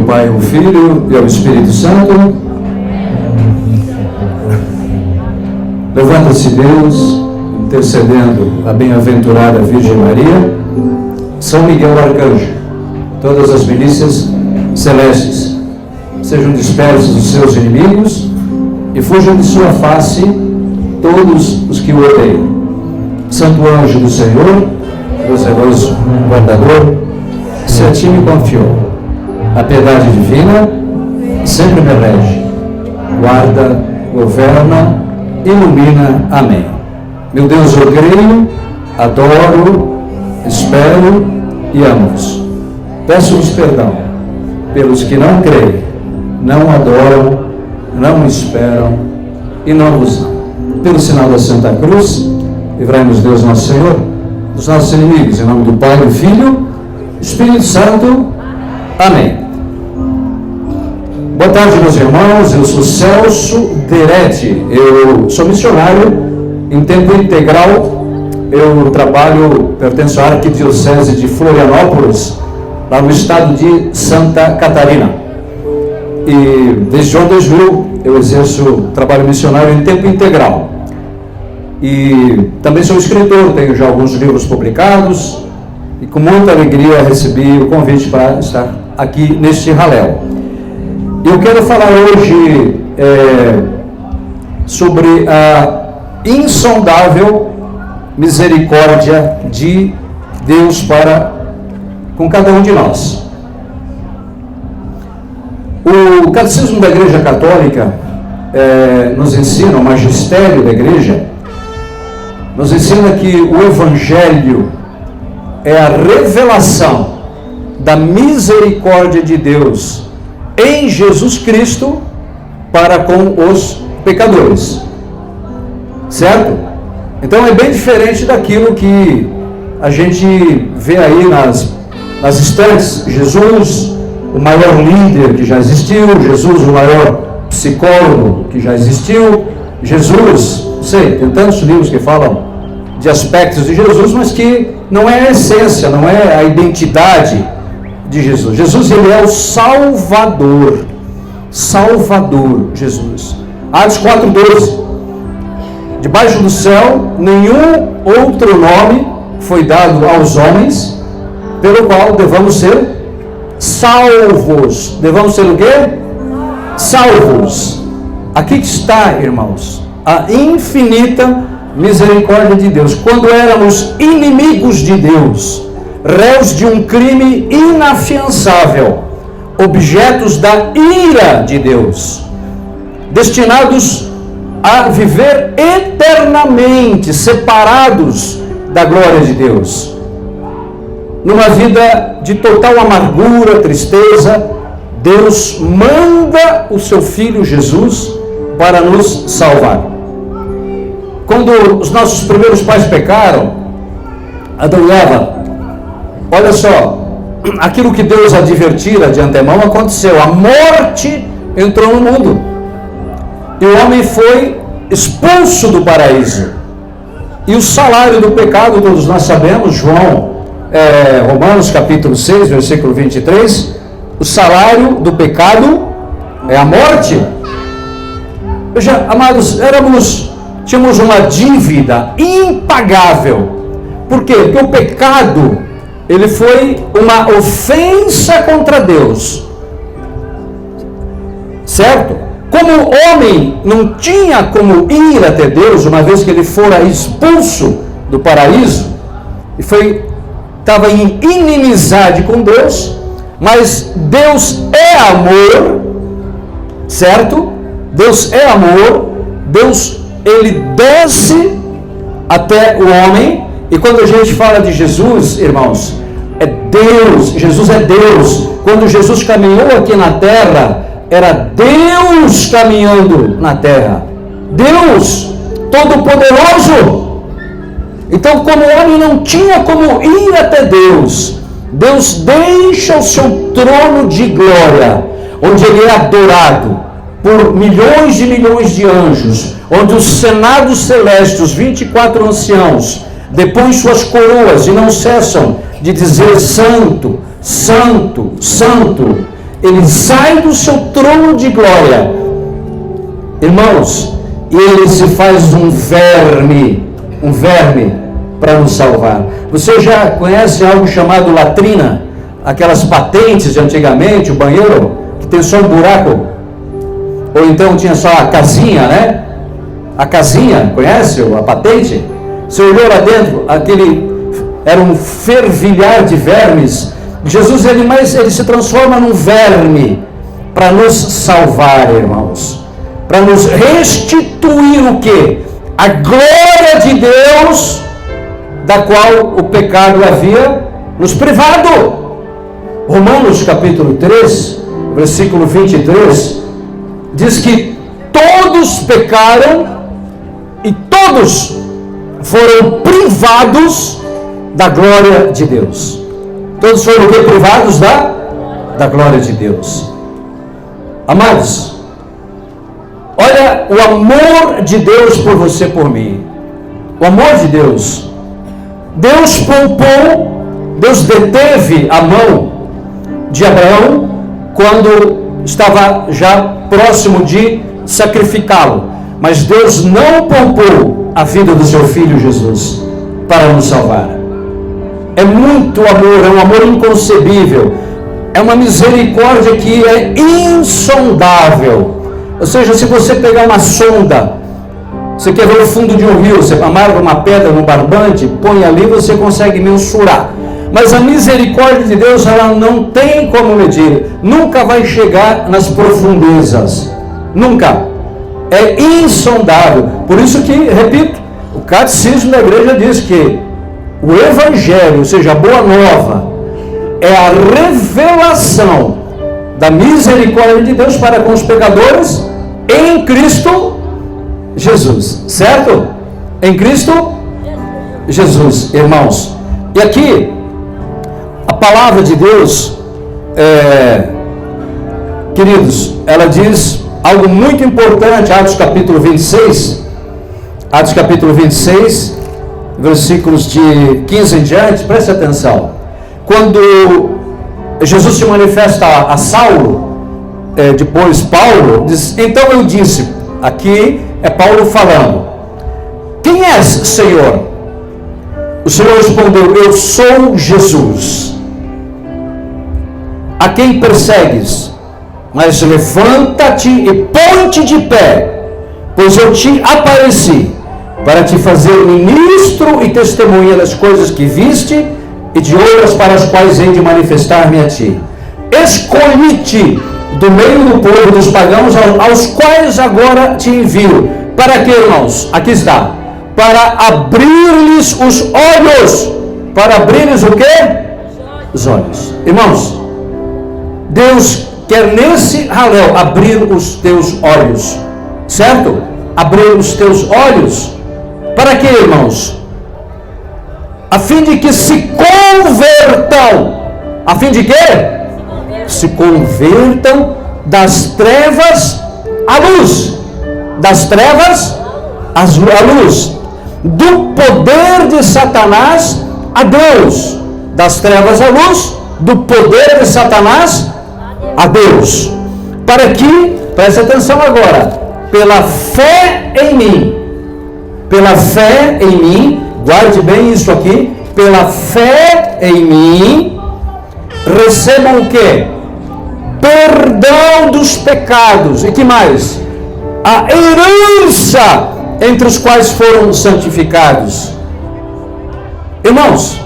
Pai, ao Filho e ao Espírito Santo. Levanta-se Deus, intercedendo a bem-aventurada Virgem Maria, São Miguel Arcanjo, todas as milícias celestes, sejam dispersos os seus inimigos e fujam de sua face todos os que o odeiam. Santo anjo do Senhor, meu zeloso guardador, se a ti me confiou, a piedade divina sempre me rege, guarda, governa, ilumina. Amém. Meu Deus, eu creio, adoro, espero e amo-vos. Peço-vos perdão pelos que não creem, não adoram, não esperam e não vos amam. Pelo sinal da Santa Cruz, livrai-nos Deus nosso Senhor dos nossos inimigos, em nome do Pai, do Filho, Espírito Santo. Amém. Boa tarde, meus irmãos. Eu sou Celso Deretti. Eu sou missionário em tempo integral. Eu pertenço à Arquidiocese de Florianópolis, lá no estado de Santa Catarina. E desde o ano 2000 eu exerço trabalho missionário em tempo integral. E também sou escritor, tenho já alguns livros publicados. E com muita alegria recebi o convite para estar aqui neste raléu. Eu quero falar hoje sobre a insondável misericórdia de Deus para com cada um de nós. O Catecismo da Igreja Católica nos ensina, o magistério da Igreja, nos ensina que o Evangelho é a revelação da misericórdia de Deus em Jesus Cristo para com os pecadores, certo? Então é bem diferente daquilo que a gente vê aí nas estantes. Jesus, o maior líder que já existiu, Jesus, o maior psicólogo que já existiu, Jesus, não sei, tem tantos livros que falam de aspectos de Jesus, mas que não é a essência, não é a identidade de Jesus. Jesus, ele é o Salvador. Salvador, Jesus. Atos 4:12. Debaixo do céu, nenhum outro nome foi dado aos homens, pelo qual devamos ser salvos. Devamos ser o quê? Salvos. Aqui está, irmãos, a infinita misericórdia de Deus. Quando éramos inimigos de Deus, réus de um crime inafiançável, objetos da ira de Deus, destinados a viver eternamente separados da glória de Deus, numa vida de total amargura, tristeza, Deus manda o seu Filho Jesus para nos salvar. Quando os nossos primeiros pais pecaram, Adão e Eva, olha só, aquilo que Deus advertira de antemão aconteceu. A morte entrou no mundo e o homem foi expulso do paraíso. E o salário do pecado, todos nós sabemos, Romanos capítulo 6, versículo 23, o salário do pecado é a morte. Veja, amados, tínhamos uma dívida impagável. Por quê? Porque o pecado, ele foi uma ofensa contra Deus, certo? Como o homem não tinha como ir até Deus, uma vez que ele fora expulso do paraíso, e estava em inimizade com Deus, mas Deus é amor, certo? Deus é amor, Deus, ele desce até o homem. E quando a gente fala de Jesus, irmãos, é Deus, Jesus é Deus. Quando Jesus caminhou aqui na terra, era Deus caminhando na terra. Deus Todo-Poderoso. Então, como o homem não tinha como ir até Deus, Deus deixa o seu trono de glória, onde ele é adorado por milhões de anjos, onde os senados celestes, os 24 anciãos, depõem suas coroas e não cessam de dizer: Santo, Santo, Santo. Ele sai do seu trono de glória, irmãos, e ele se faz um verme para nos salvar. Você já conhece algo chamado latrina? Aquelas patentes de antigamente, o banheiro, que tem só um buraco? Ou então tinha só a casinha, né? A casinha, conhece a patente? Você olhou lá dentro, era um fervilhar de vermes. Jesus, ele se transforma num verme para nos salvar, irmãos. Para nos restituir o quê? A glória de Deus, da qual o pecado havia nos privado. Romanos capítulo 3, versículo 23, diz que todos pecaram e todos foram privados da glória de Deus. Todos foram o quê? Privados da glória de Deus. Amados, olha o amor de Deus por você, por mim. O amor de Deus. Deus poupou, Deus deteve a mão de Abraão quando estava já próximo de sacrificá-lo. Mas Deus não poupou a vida do seu filho Jesus para nos salvar. É muito amor, é um amor inconcebível. É uma misericórdia que é insondável. Ou seja, se você pegar uma sonda, você quer ver o fundo de um rio, você amarra uma pedra no barbante, põe ali, você consegue mensurar. Mas a misericórdia de Deus, ela não tem como medir. Nunca vai chegar nas profundezas. Nunca. É insondável. Por isso que, repito, o catecismo da igreja diz que o evangelho, ou seja, a boa nova, é a revelação da misericórdia de Deus para com os pecadores em Cristo Jesus, certo? Em Cristo Jesus, irmãos. E aqui, a palavra de Deus, queridos, ela diz algo muito importante, Atos capítulo 26, versículos de 15 em diante, preste atenção. Quando Jesus se manifesta a Saulo, depois Paulo, diz, então eu disse, aqui é Paulo falando, quem és, Senhor? O Senhor respondeu, eu sou Jesus, a quem persegues, mas levanta-te e põe-te de pé, pois eu te apareci, para te fazer ministro e testemunha das coisas que viste, e de outras para as quais hei de manifestar-me a ti. Escolhi-te do meio do povo dos pagãos, aos quais agora te envio. Para que, irmãos? Aqui está. Para abrir-lhes os olhos. Para abrir-lhes o quê? Os olhos. Irmãos, Deus quer nesse raléu abrir os teus olhos. Certo? Abrir os teus olhos. Para que, irmãos? A fim de que se convertam. A fim de quê? Se convertam das trevas à luz. Das trevas à luz. Do poder de Satanás a Deus. Das trevas à luz. Do poder de Satanás a Deus. Para que, preste atenção agora, pela fé em mim. Pela fé em mim, guarde bem isso aqui, pela fé em mim, recebam o quê? Perdão dos pecados. E que mais? A herança entre os quais foram santificados. Irmãos,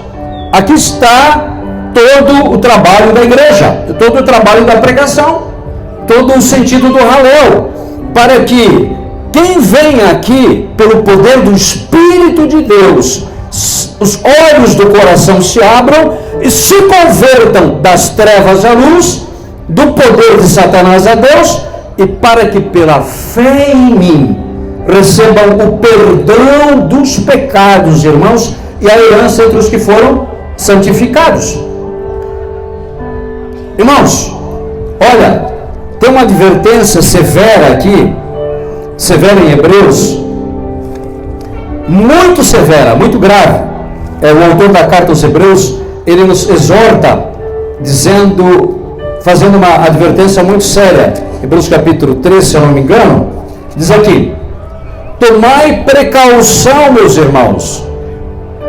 aqui está todo o trabalho da igreja, todo o trabalho da pregação, todo o sentido do raléu, para que quem vem aqui, pelo poder do Espírito de Deus, os olhos do coração se abram e se convertam das trevas à luz, do poder de Satanás a Deus, e para que pela fé em mim recebam o perdão dos pecados, irmãos, e a herança entre os que foram santificados. Irmãos, olha, tem uma advertência severa aqui, severa em Hebreus, muito severa, muito grave. O autor da carta aos Hebreus, ele nos exorta, dizendo, fazendo uma advertência muito séria. Hebreus capítulo 13, se eu não me engano, diz aqui: tomai precaução, meus irmãos,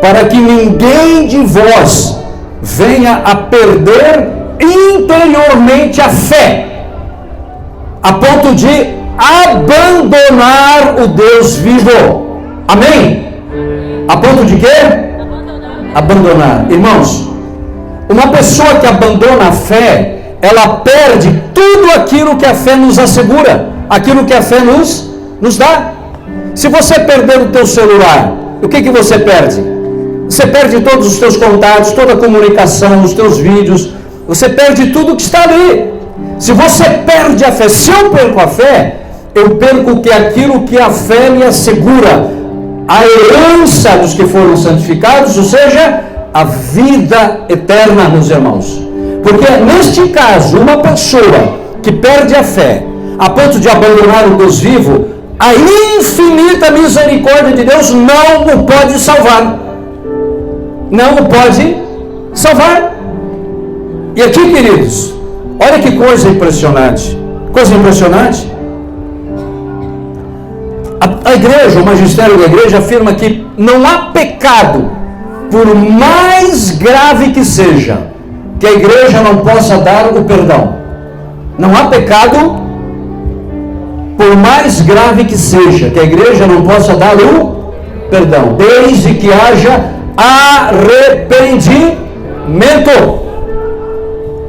para que ninguém de vós venha a perder interiormente a fé, a ponto de abandonar o Deus vivo. Amém? A ponto de quê? Abandonar. Irmãos, uma pessoa que abandona a fé, ela perde tudo aquilo que a fé nos assegura, aquilo que a fé nos dá. Se você perder o teu celular, o que você perde? Você perde todos os teus contatos, toda a comunicação, os teus vídeos, você perde tudo que está ali. Se você perde a fé, se eu perco a fé, eu perco aquilo que a fé me assegura, a herança dos que foram santificados, ou seja, a vida eterna, meus irmãos. Porque neste caso, uma pessoa que perde a fé, a ponto de abandonar o Deus vivo, a infinita misericórdia de Deus não o pode salvar. Não o pode salvar. E aqui, queridos, olha que coisa impressionante. Coisa impressionante. A igreja, o magistério da igreja afirma que não há pecado, por mais grave que seja, que a igreja não possa dar o perdão. Não há pecado, por mais grave que seja, que a igreja não possa dar o perdão, desde que haja arrependimento.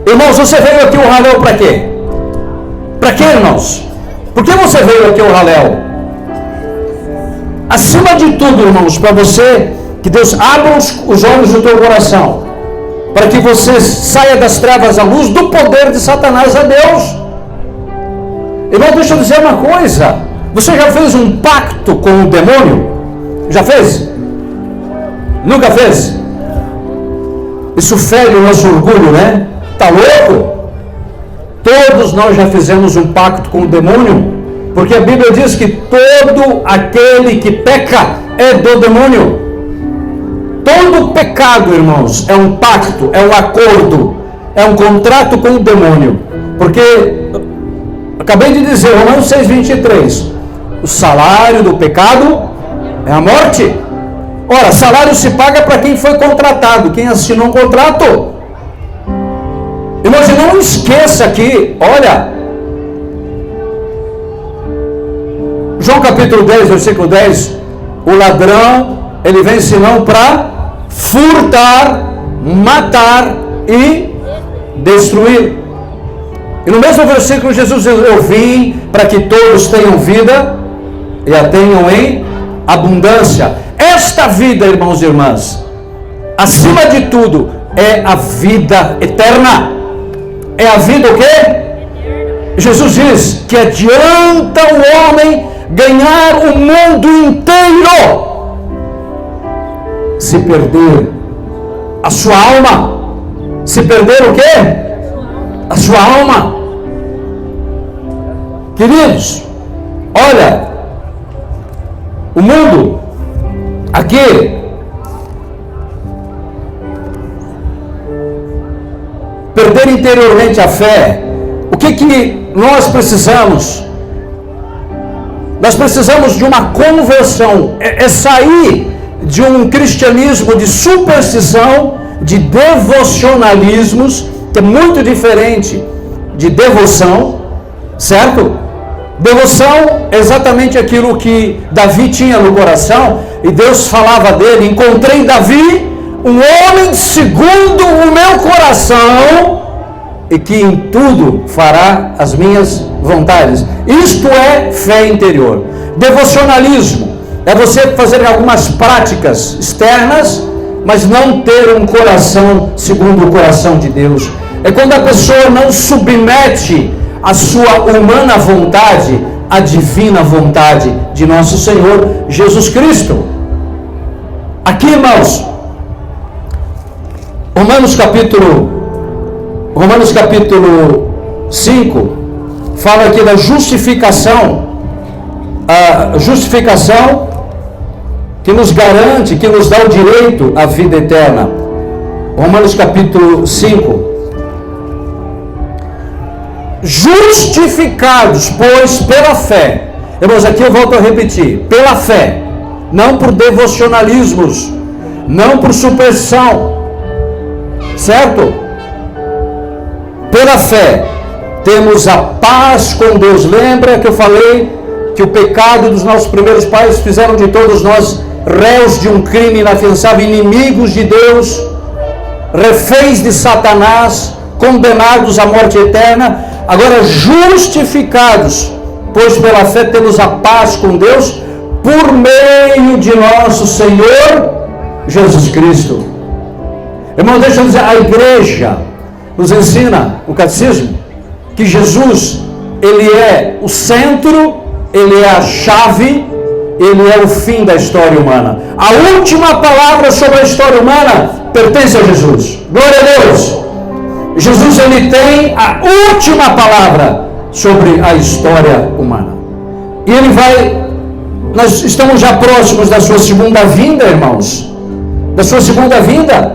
Irmãos, você veio aqui ao Halel para quê? Para quê, irmãos? Por que você veio aqui ao Halel? Acima de tudo, irmãos, para você, que Deus abra os olhos do teu coração, para que você saia das trevas à luz do poder de Satanás a Deus. Irmão, deixa eu dizer uma coisa. Você já fez um pacto com o demônio? Já fez? Nunca fez? Isso fere o nosso orgulho, né? Tá louco? Todos nós já fizemos um pacto com o demônio, porque a Bíblia diz que todo aquele que peca é do demônio. Todo pecado, irmãos, é um pacto, é um acordo, é um contrato com o demônio. Porque, acabei de dizer, Romanos 6,23, o salário do pecado é a morte. Ora, salário se paga para quem foi contratado, quem assinou um contrato. Irmãos, não esqueça que, olha, João capítulo 10, versículo 10, o ladrão, ele vem senão para furtar, matar e destruir. E no mesmo versículo Jesus diz: eu vim para que todos tenham vida e a tenham em abundância. Esta vida, irmãos e irmãs, acima de tudo, é a vida eterna. É a vida o quê? Jesus diz que adianta o homem ganhar o mundo inteiro se perder a sua alma. Se perder o quê? A sua alma. Queridos, olha, o mundo aqui perder interiormente a fé. O que nós precisamos? Nós precisamos de uma conversão, é sair de um cristianismo de superstição, de devocionalismos, que é muito diferente de devoção, certo? Devoção é exatamente aquilo que Davi tinha no coração, e Deus falava dele: encontrei Davi, um homem segundo o meu coração, e que em tudo fará as minhas vontades. Isto é fé interior. Devocionalismo é você fazer algumas práticas externas, mas não ter um coração segundo o coração de Deus. É quando a pessoa não submete a sua humana vontade à divina vontade de nosso Senhor Jesus Cristo. Aqui, irmãos, Romanos capítulo 5 fala aqui da justificação, a justificação que nos garante, que nos dá o direito à vida eterna. Romanos capítulo 5, justificados, pois, pela fé. Irmãos, aqui eu volto a repetir, pela fé, não por devocionalismos, não por superstição, certo? Pela fé, temos a paz com Deus. Lembra que eu falei que o pecado dos nossos primeiros pais fizeram de todos nós réus de um crime inafiançável, inimigos de Deus, reféns de Satanás, condenados à morte eterna. Agora justificados, pois pela fé temos a paz com Deus por meio de nosso Senhor Jesus Cristo. Irmão, deixa eu dizer, a igreja nos ensina, o catecismo, que Jesus, ele é o centro, ele é a chave, ele é o fim da história humana. A última palavra sobre a história humana pertence a Jesus. Glória a Deus! Jesus, ele tem a última palavra sobre a história humana. E ele vai, nós estamos já próximos da sua segunda vinda, irmãos. Da sua segunda vinda.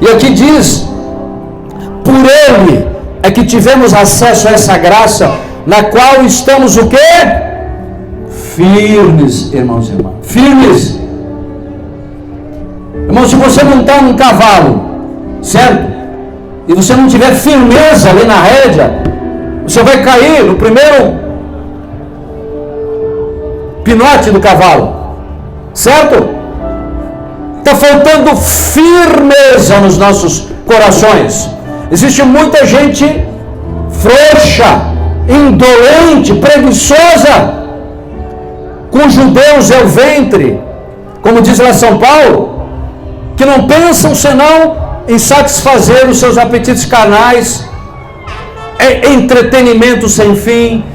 E aqui diz, por ele é que tivemos acesso a essa graça, na qual estamos o quê? Firmes, irmãos e irmãs. Firmes. Irmão, se você montar num cavalo, certo? E você não tiver firmeza ali na rédea, você vai cair no primeiro pinote do cavalo, certo? Está faltando firmeza nos nossos corações. Existe muita gente frouxa, indolente, preguiçosa, cujo Deus é o ventre, como diz lá São Paulo, que não pensam senão em satisfazer os seus apetites carnais, é entretenimento sem fim,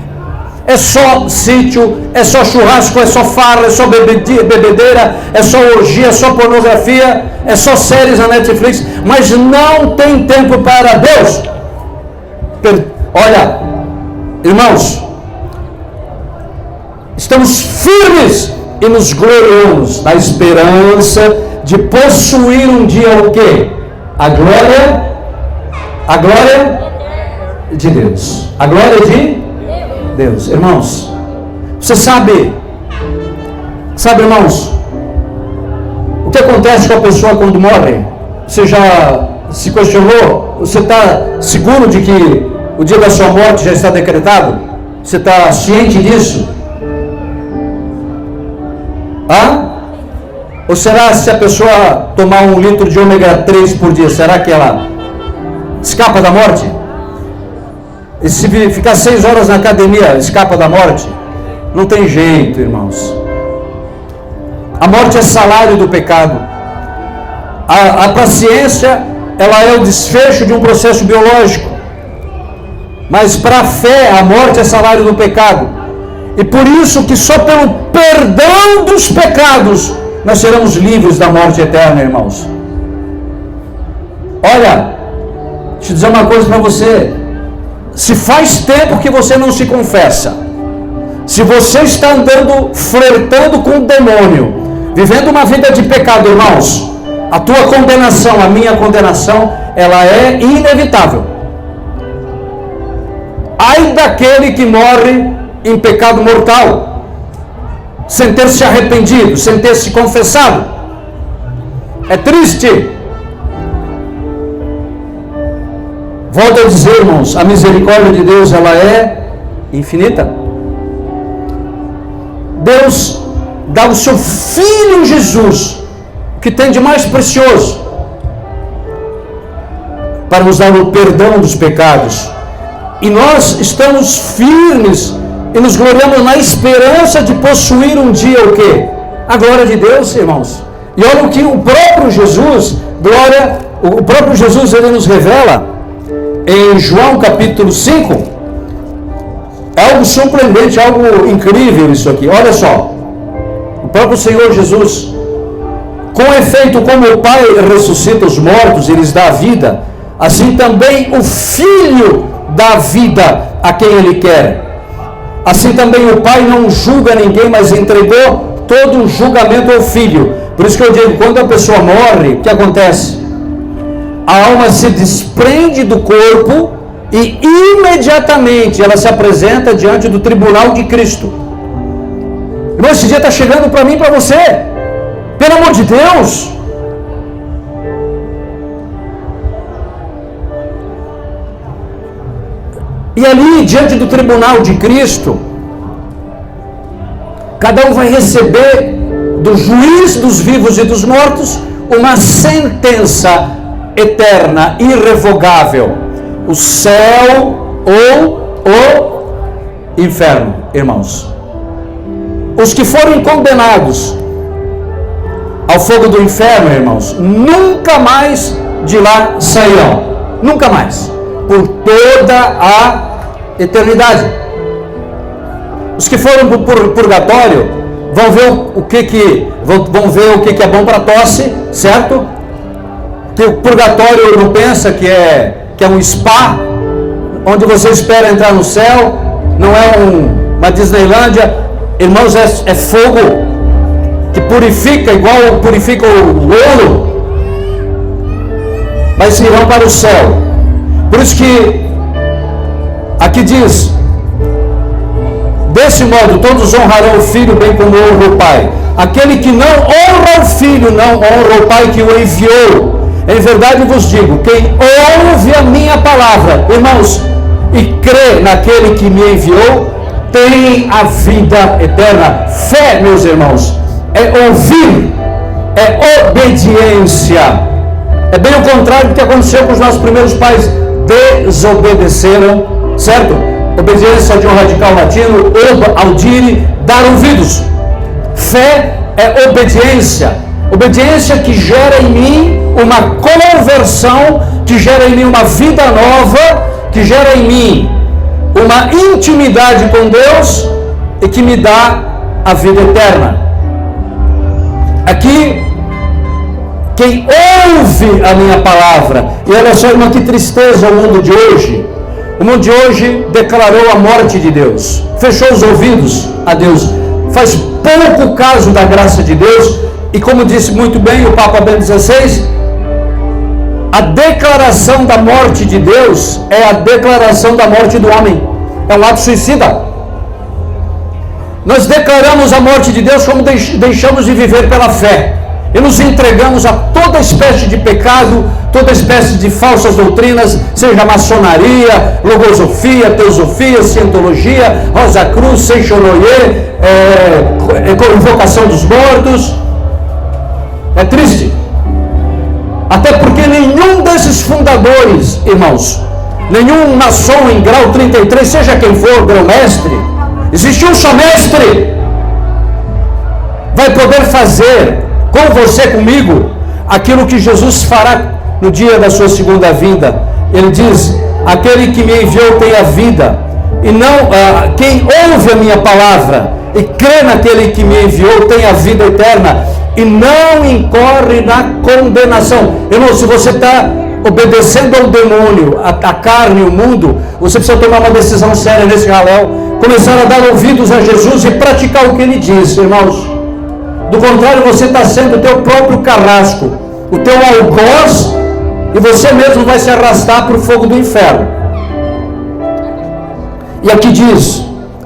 é só sítio, é só churrasco, é só farra, é só bebedeira, é só orgia, é só pornografia, é só séries na Netflix, mas não tem tempo para Deus. Olha, irmãos, estamos firmes e nos gloriamos na esperança de possuir um dia o quê? A glória de Deus. A glória de Deus. Irmãos, você sabe, irmãos, o que acontece com a pessoa quando morre? Você já se questionou? Você está seguro de que o dia da sua morte já está decretado? Você está ciente disso? Ou será se a pessoa tomar 1 litro de ômega 3 por dia, será que ela escapa da morte? E se ficar 6 horas na academia, escapa da morte? Não tem jeito, irmãos. A morte é salário do pecado. A paciência, ela é o desfecho de um processo biológico. Mas para a fé, a morte é salário do pecado. E por isso que só pelo perdão dos pecados nós seremos livres da morte eterna, irmãos. Olha, deixa eu dizer uma coisa para você. Se faz tempo que você não se confessa, se você está andando, flertando com o demônio, vivendo uma vida de pecado, irmãos, a tua condenação, a minha condenação, ela é inevitável. Ai daquele que morre em pecado mortal, sem ter se arrependido, sem ter se confessado. É triste. Volto a dizer, irmãos, a misericórdia de Deus, ela é infinita. Deus dá o seu Filho Jesus, o que tem de mais precioso, para nos dar o perdão dos pecados. E nós estamos firmes e nos gloriamos na esperança de possuir um dia o quê? A glória de Deus, irmãos. E olha o que o próprio Jesus, o próprio Jesus, ele nos revela em João capítulo 5. É algo surpreendente, algo incrível isso aqui. Olha só, o próprio Senhor Jesus: com efeito, como o Pai ressuscita os mortos e lhes dá vida, assim também o Filho dá vida a quem Ele quer. Assim também o Pai não julga ninguém, mas entregou todo o julgamento ao Filho. Por isso que eu digo, quando a pessoa morre, o que acontece? A alma se desprende do corpo E imediatamente ela se apresenta diante do tribunal de Cristo. Irmão, esse dia está chegando para mim e para você. Pelo amor de Deus. E ali, diante do tribunal de Cristo, cada um vai receber do juiz dos vivos e dos mortos uma sentença eterna, irrevogável. O céu ou o inferno, irmãos. Os que forem condenados ao fogo do inferno, irmãos, nunca mais de lá sairão. Nunca mais. Por toda a eternidade. Os que foram para o purgatório vão ver vão ver o que é bom para tosse, certo? Que o purgatório não pensa que é um spa, onde você espera entrar no céu, não é uma Disneylândia. Irmãos, é fogo que purifica, igual purifica o ouro, mas irão para o céu. Por isso que aqui diz: desse modo todos honrarão o filho bem como honra o pai. Aquele que não honra o filho não honra o pai que o enviou. Em verdade vos digo, quem ouve a minha palavra, irmãos, e crê naquele que me enviou, tem a vida eterna. Fé, meus irmãos, é ouvir, é obediência. É bem o contrário do que aconteceu com os nossos primeiros pais. Desobedeceram, certo? Obediência de um radical latino, audire, dar ouvidos. Fé é obediência. Obediência que gera em mim uma conversão, que gera em mim uma vida nova, que gera em mim uma intimidade com Deus e que me dá a vida eterna. Aqui, quem ouve a minha palavra, e olha só, irmão, que tristeza o mundo de hoje. O mundo de hoje declarou a morte de Deus, fechou os ouvidos a Deus, faz pouco caso da graça de Deus, e como disse muito bem o Papa Bento XVI, a declaração da morte de Deus é a declaração da morte do homem, é um ato suicida. Nós declaramos a morte de Deus como deixamos de viver pela fé, e nos entregamos a toda espécie de pecado, toda espécie de falsas doutrinas, seja maçonaria, logosofia, teosofia, cientologia, Rosa Cruz, Seixonoye, invocação dos mortos. É triste. Até porque nenhum desses fundadores, irmãos, nenhum maçom em grau 33, seja quem for, grão-mestre, existe um só mestre, vai poder fazer com você, comigo, aquilo que Jesus fará no dia da sua segunda vinda. Ele diz: aquele que me enviou tem a vida, e não quem ouve a minha palavra e crê naquele que me enviou tem a vida eterna e não incorre na condenação. Irmão, se você está obedecendo ao demônio, a carne, o mundo, você precisa tomar uma decisão séria nesse jaléu, começar a dar ouvidos a Jesus e praticar o que ele diz, irmãos. Do contrário, você está sendo o teu próprio carrasco, o teu algoz, e você mesmo vai se arrastar para o fogo do inferno. E aqui diz: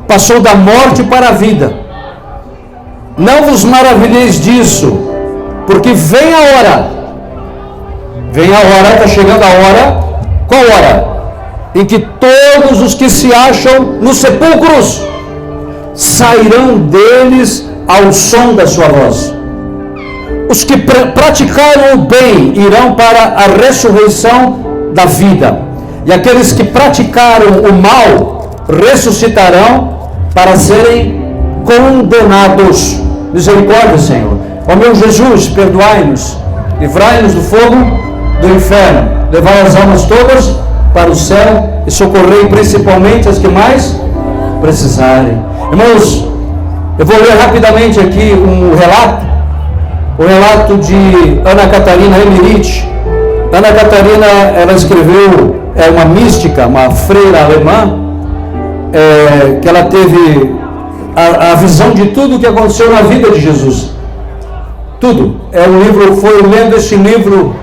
passou da morte para a vida. Não vos maravilheis disso, porque vem a hora, está chegando a hora. Qual hora? Em que todos os que se acham nos sepulcros sairão deles ao som da sua voz. Os que praticaram o bem irão para a ressurreição da vida, e aqueles que praticaram o mal ressuscitarão para serem condenados. Misericórdia, Senhor. Ó meu Jesus, perdoai-nos, livrai-nos do fogo do inferno, levai as almas todas para o céu e socorrei principalmente as que mais precisarem. Irmãos, eu vou ler rapidamente aqui o relato de Ana Catarina Emmerich. Ana Catarina, ela escreveu, é uma mística, uma freira alemã, que ela teve a visão de tudo o que aconteceu na vida de Jesus. Tudo. Foi lendo esse livro,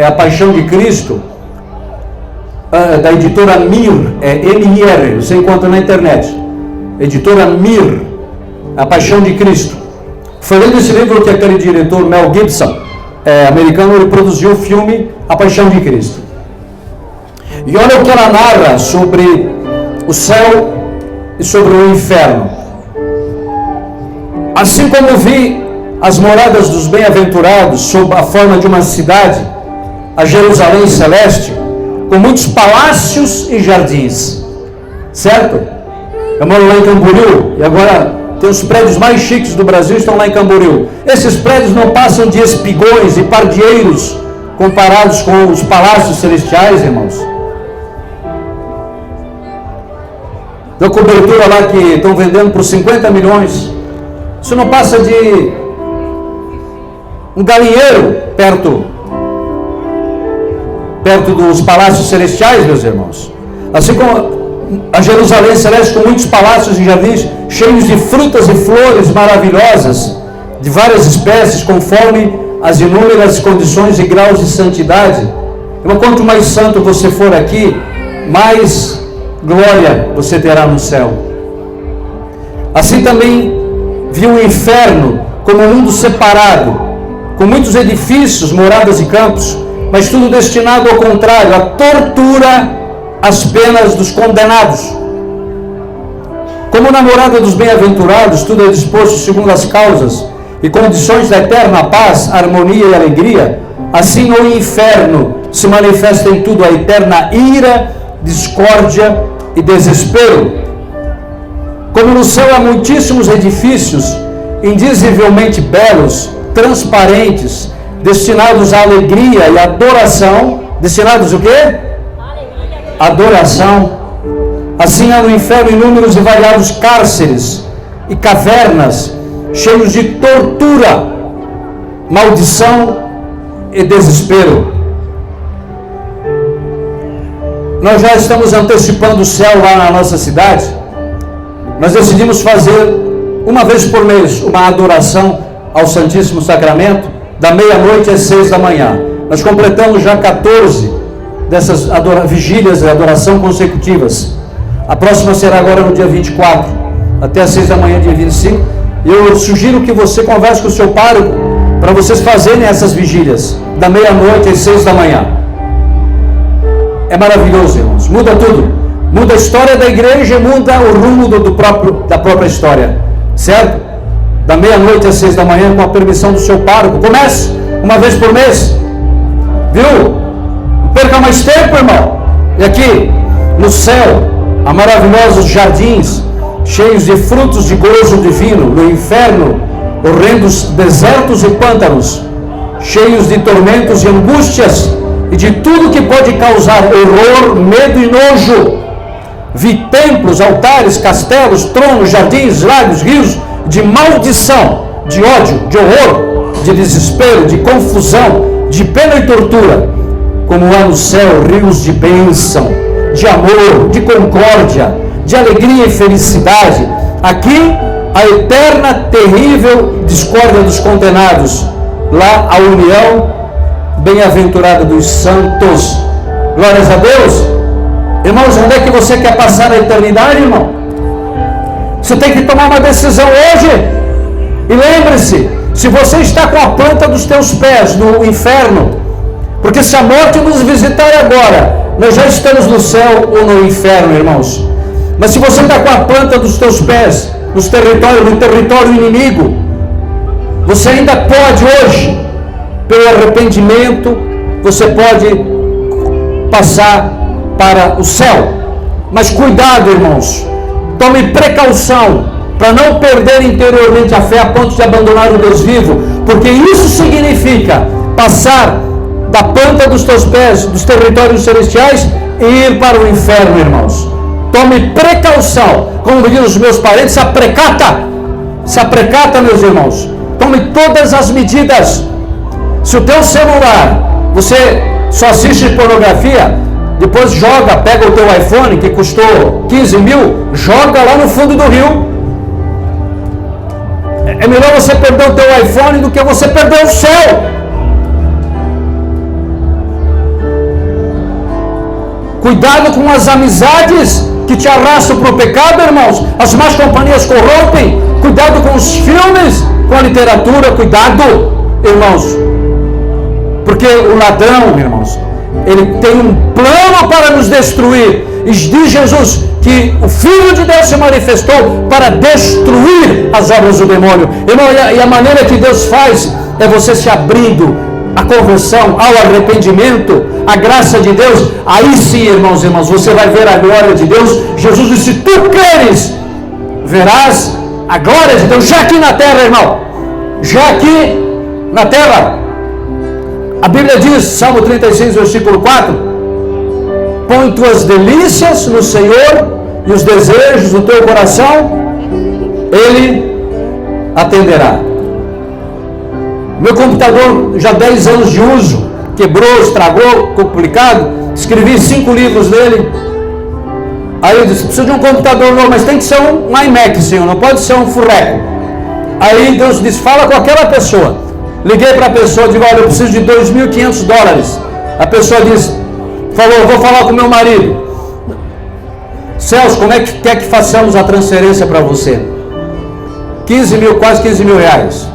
A Paixão de Cristo, da editora Mir, M-I-R, você encontra na internet. Editora Mir, A Paixão de Cristo. Foi lendo esse livro que aquele diretor Mel Gibson, americano, ele produziu o filme A Paixão de Cristo. E olha o que ela narra sobre o céu e sobre o inferno. Assim como vi as moradas dos bem-aventurados sob a forma de uma cidade, a Jerusalém celeste, com muitos palácios e jardins. Certo? Eu moro lá em Camboriú e agora tem os prédios mais chiques do Brasil, estão lá em Camboriú. Esses prédios não passam de espigões e pardieiros comparados com os palácios celestiais, irmãos. Da cobertura lá que estão vendendo por 50 milhões. Isso não passa de um galinheiro perto dos palácios celestiais, meus irmãos. Assim como a Jerusalém celeste, com muitos palácios e jardins cheios de frutas e flores maravilhosas de várias espécies, conforme as inúmeras condições e graus de santidade. Então, quanto mais santo você for aqui, mais glória você terá no céu. Assim também viu o inferno como um mundo separado, com muitos edifícios, moradas e campos, mas tudo destinado ao contrário, à tortura, às penas dos condenados. Como na morada dos bem-aventurados, tudo é disposto segundo as causas e condições da eterna paz, harmonia e alegria, assim no inferno se manifesta em tudo a eterna ira, discórdia e desespero. Como no céu há muitíssimos edifícios, indizivelmente belos, transparentes, destinados à alegria e adoração. Destinados o quê? Adoração. Assim há no inferno inúmeros e variados cárceres e cavernas, cheios de tortura, maldição e desespero. Nós já estamos antecipando o céu lá na nossa cidade. Nós decidimos fazer uma vez por mês uma adoração ao Santíssimo Sacramento, da meia-noite às 6 da manhã. Nós completamos já 14 dessas vigílias de adoração consecutivas. A próxima será agora no dia 24, até às 6 da manhã, dia 25. E eu sugiro que você converse com o seu pároco para vocês fazerem essas vigílias, da meia-noite às 6 da manhã. É maravilhoso, irmãos. Muda tudo. Muda a história da igreja e muda o rumo da própria história. Certo? Da meia-noite às 6 da manhã, com a permissão do seu pároco. Comece uma vez por mês. Viu? Não perca mais tempo, irmão. E aqui, no céu, há maravilhosos jardins, cheios de frutos de gozo divino. No inferno, horrendos desertos e pântanos, cheios de tormentos e angústias, e de tudo que pode causar horror, medo e nojo. Vi templos, altares, castelos, tronos, jardins, lagos, rios, de maldição, de ódio, de horror, de desespero, de confusão, de pena e tortura, como há no céu rios de bênção, de amor, de concórdia, de alegria e felicidade. Aqui, a eterna, terrível discórdia dos condenados. Lá, a união bem-aventurada dos santos. Glórias a Deus. Irmãos, onde é que você quer passar a eternidade, irmão? Você tem que tomar uma decisão hoje. E lembre-se, se você está com a planta dos teus pés no inferno, porque se a morte nos visitar agora, nós já estamos no céu ou no inferno, irmãos. Mas se você está com a planta dos teus pés no território inimigo, você ainda pode hoje, pelo arrependimento, você pode passar para o céu. Mas cuidado, irmãos, tome precaução para não perder interiormente a fé a ponto de abandonar o Deus vivo, porque isso significa passar da planta dos teus pés, dos territórios celestiais, e ir para o inferno, irmãos. Tome precaução, como dizem os meus parentes, se aprecata, meus irmãos. Tome todas as medidas. Se o teu celular, você só assiste pornografia, depois pega o teu iPhone, que custou 15 mil, joga lá no fundo do rio. É melhor você perder o teu iPhone do que você perder o céu. Cuidado com as amizades que te arrastam para o pecado, irmãos. As más companhias corrompem. Cuidado com os filmes, com a literatura. Cuidado, irmãos. Porque o ladrão, irmãos, ele tem um plano para nos destruir. E diz Jesus que o Filho de Deus se manifestou para destruir as obras do demônio. Irmão, e a maneira que Deus faz é você se abrindo à conversão, ao arrependimento, à graça de Deus. Aí sim, irmãos e irmãs, você vai ver a glória de Deus. Jesus disse: se tu creres, verás a glória de Deus já aqui na terra, irmão. Já aqui na terra. A Bíblia diz, Salmo 36, versículo 4: põe tuas delícias no Senhor e os desejos do teu coração Ele atenderá. Meu computador, já 10 anos de uso, quebrou, estragou, complicado. Escrevi 5 livros nele. Aí eu disse: preciso de um computador novo, mas tem que ser um iMac, Senhor, não pode ser um furreco. Aí Deus disse: fala com aquela pessoa. Liguei para a pessoa, digo: olha, eu preciso de $2.500. A pessoa disse, falou: vou falar com meu marido. Celso, como é que quer que façamos a transferência para você? 15 mil, quase 15 mil reais.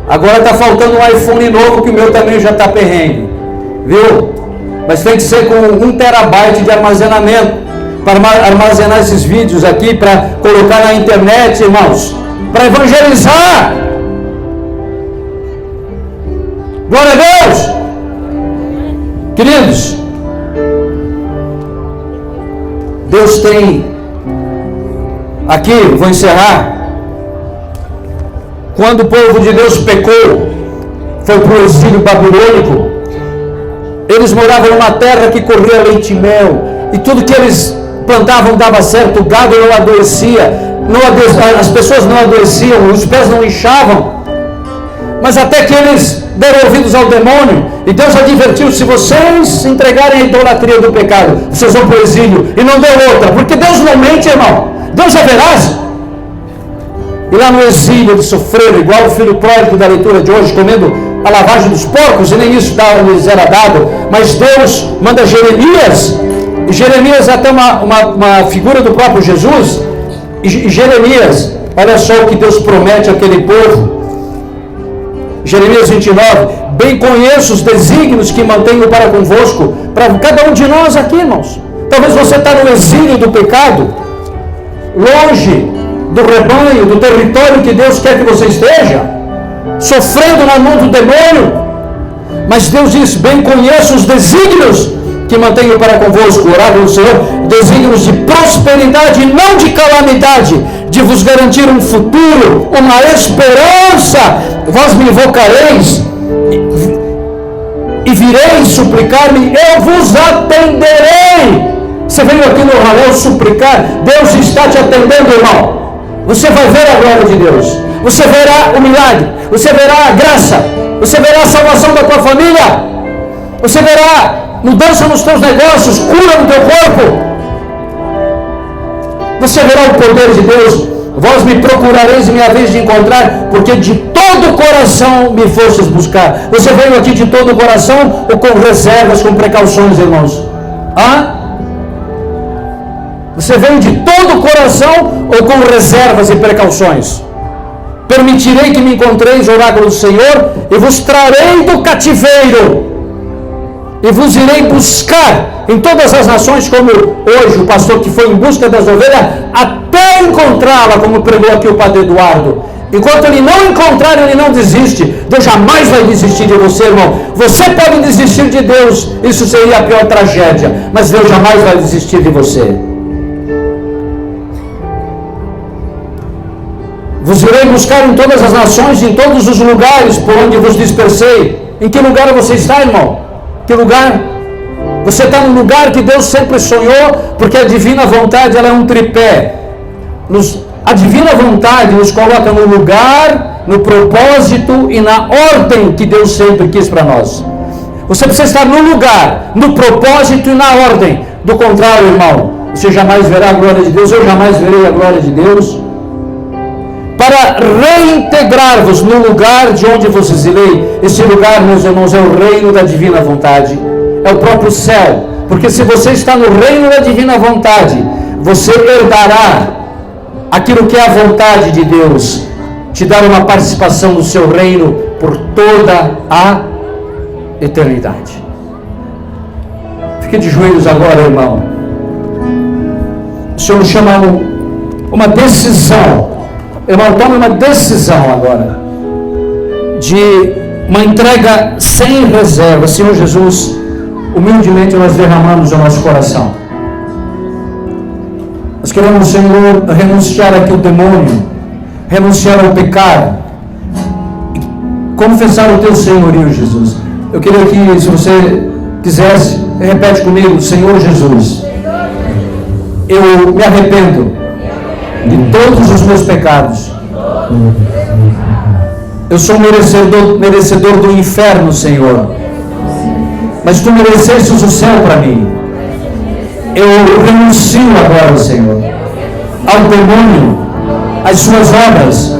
Agora está faltando um iPhone novo, que o meu também já está perrengue, viu? Mas tem que ser com 1 terabyte de armazenamento, para armazenar esses vídeos aqui, para colocar na internet, irmãos, para evangelizar. Glória a Deus! Queridos, Deus tem, aqui, vou encerrar. Quando o povo de Deus pecou, foi para o exílio babilônico, eles moravam numa terra que corria leite e mel, e tudo que eles plantavam dava certo, o gado não adoecia, as pessoas não adoeciam, os pés não inchavam. Mas até que eles deram ouvidos ao demônio, e Deus advertiu: se vocês se entregarem à idolatria do pecado, vocês vão para o exílio. E não deu outra, porque Deus não mente, irmão. Deus é veraz. E lá no exílio eles sofreram, igual o filho pródigo da leitura de hoje, comendo a lavagem dos porcos, e nem isso lhes era dado. Mas Deus manda Jeremias, e Jeremias é até uma figura do próprio Jesus. E Jeremias, olha só o que Deus promete àquele povo. Jeremias 29: bem conheço os desígnios que mantenho para convosco, para cada um de nós aqui, irmãos. Talvez você está no exílio do pecado, longe do rebanho, do território que Deus quer que você esteja, sofrendo na mão do demônio. Mas Deus diz: bem conheço os desígnios que mantenho para convosco, oráculo do Senhor, desígnios de prosperidade e não de calamidade, de vos garantir um futuro, uma esperança. Vós me invocareis e vireis suplicar-me, eu vos atenderei. Você veio aqui no Ralé suplicar, Deus está te atendendo, irmão. Você vai ver a glória de Deus, você verá o milagre, você verá a graça, você verá a salvação da tua família, você verá mudança nos teus negócios, cura no teu corpo, você verá o poder de Deus. Vós me procurareis e me haveis de encontrar, porque de todo o coração me fostes buscar. Você veio aqui de todo o coração ou com reservas, com precauções, irmãos? Você veio de todo o coração ou com reservas e precauções? Permitirei que me encontreis, oráculo do Senhor, e vos trarei do cativeiro, e vos irei buscar em todas as nações, como hoje o pastor que foi em busca das ovelhas, até encontrá-la, como pregou aqui o padre Eduardo. Enquanto ele não encontrar, ele não desiste. Deus jamais vai desistir de você, irmão. Você pode desistir de Deus, isso seria a pior tragédia, mas Deus jamais vai desistir de você. Vos irei buscar em todas as nações, em todos os lugares por onde vos dispersei. Em que lugar você está, irmão? Que lugar? Você está no lugar que Deus sempre sonhou, porque a divina vontade, ela é um tripé. A divina vontade nos coloca no lugar, no propósito e na ordem que Deus sempre quis para nós. Você precisa estar no lugar, no propósito e na ordem. Do contrário, irmão, você jamais verá a glória de Deus, eu jamais verei a glória de Deus. Para reintegrar-vos no lugar de onde vos exilei. Esse lugar, meus irmãos, é o reino da divina vontade. É o próprio céu. Porque se você está no reino da divina vontade, você herdará aquilo que é a vontade de Deus, te dar uma participação no seu reino por toda a eternidade. Fique de joelhos agora, irmão. O Senhor chama uma decisão. Irmão, tome uma decisão agora de uma entrega sem reserva. Senhor Jesus, humildemente nós derramamos o nosso coração. Nós queremos, Senhor, renunciar aqui ao demônio, renunciar ao pecado e confessar o teu senhorio, Jesus. Eu queria que, se você quisesse, repete comigo: Senhor Jesus, eu me arrependo de todos os meus pecados. Eu sou merecedor do inferno, Senhor, mas tu merecestes o céu para mim. Eu renuncio agora, Senhor, ao demônio, às suas obras,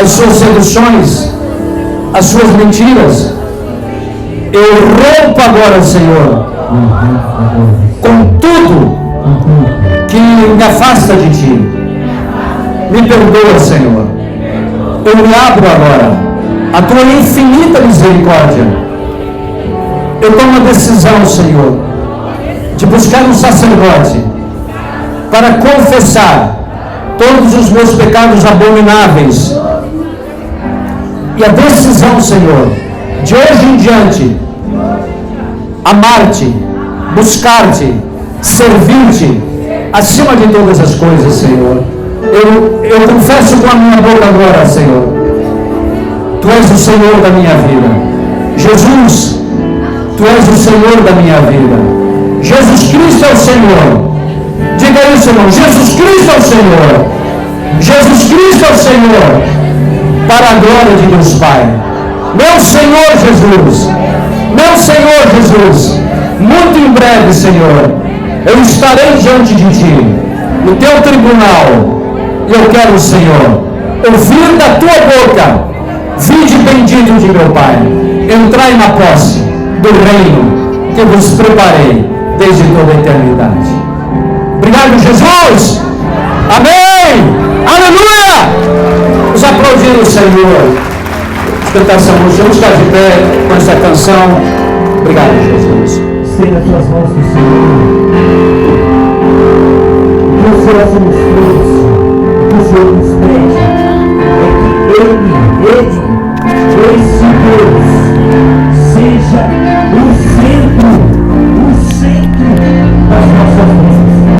às suas seduções, às suas mentiras. Eu rompo agora, Senhor, com tudo que me afasta de ti. Me perdoa, Senhor. Eu me abro agora à tua infinita misericórdia. Eu tomo a decisão, Senhor, de buscar um sacerdote para confessar todos os meus pecados abomináveis. E a decisão, Senhor, de hoje em diante, amar-te, buscar-te, servir-te acima de todas as coisas, Senhor. Eu confesso com a minha boca agora, Senhor, tu és o Senhor da minha vida. Jesus, tu és o Senhor da minha vida. Jesus Cristo é o Senhor. Diga isso, irmão. Jesus Cristo é o Senhor. Jesus Cristo é o Senhor, para a glória de Deus Pai. Meu Senhor Jesus, meu Senhor Jesus, muito em breve, Senhor, eu estarei diante de ti, no teu tribunal, e eu quero, Senhor, ouvir da tua boca: vinde bendito de meu Pai, entrai na posse do reino que vos preparei desde toda a eternidade. Obrigado, Jesus. Amém. Aleluia. Vamos aplaudir o Senhor. Vamos cantar essa música. Vamos ficar de pé com essa canção. Obrigado, Jesus. Estenda as tuas mãos do Senhor. O que o Senhor nos trouxe, o que o Senhor nos pede, é que Ele, esse Deus, seja